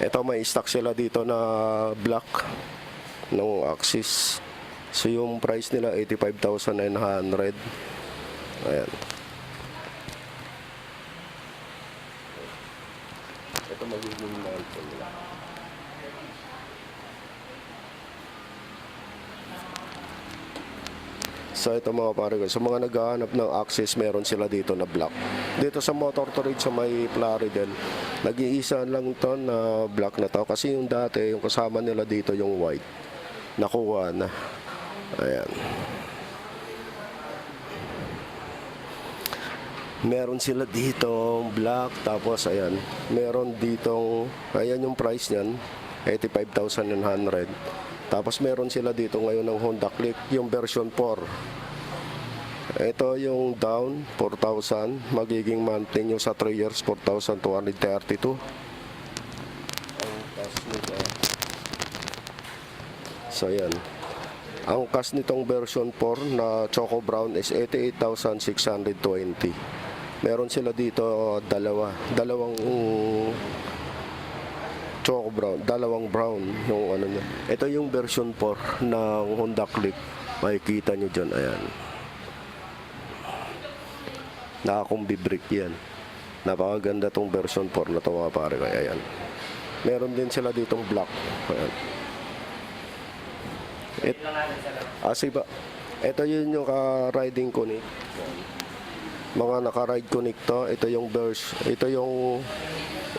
Ito may stock sila dito na black ng Axis. So yung price nila 85,900. Ayan. Ito magiging mahal po nila. So ito mga pare ko, sa mga naghahanap ng Axis, meron sila dito na black. Dito sa Motor Trade sa may Plaridel, nag-iisa lang ito na black na to. Kasi yung dati, yung kasama nila dito yung white. Nakuha na. Ayan. Meron sila dito black, tapos ayan, meron ditong, ayan yung price niyan, 85,900. Tapos meron sila dito ngayon ng Honda Click, yung version 4. Ito yung down, 4,000. Magiging monthly nyo sa 3 years, 4,232. Ang cash nito. So yan. Ang cash nitong version 4 na Choco Brown is 88,620. Meron sila dito dalawang Choco Brown, dalawang brown yung ano niya. Ito yung version 4 ng Honda Click. Makikita nyo dyan, ayan. Nakakumbi brick yan. Napakaganda tong version 4 na ito mga pare ko, ayan. Meron din sila ditong black. Ayan. Ito yun yung riding connect. Mga naka-ride connect to. Ito yung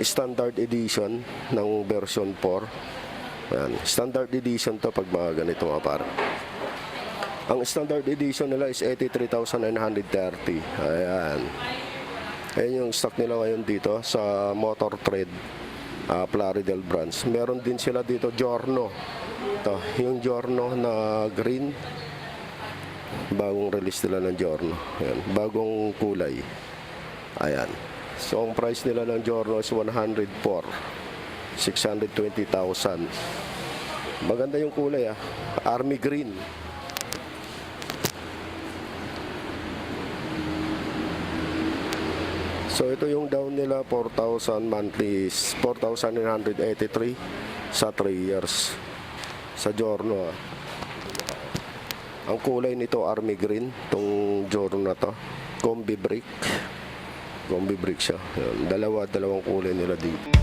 standard edition ng version 4. Ayan. Standard edition to pag mga ganito mga pare. Ang standard edition nila is 83,930. Ayan. Ayan yung stock nila ngayon dito sa Motor Trade, Plaridel branch. Meron din sila dito Giorno. Ito, yung Giorno na green. Bagong release nila ng Giorno. Ayan, bagong kulay. Ayan. So, ang price nila ng Giorno is 104,620,000. Maganda yung kulay Army green. So, ito yung down nila, 4,000 monthly, 4,983 sa 3 years. Sa Giorno Ang kulay nito, Army green. Itong Giorno na to. Combi brick siya. Dalawang kulay nila dito.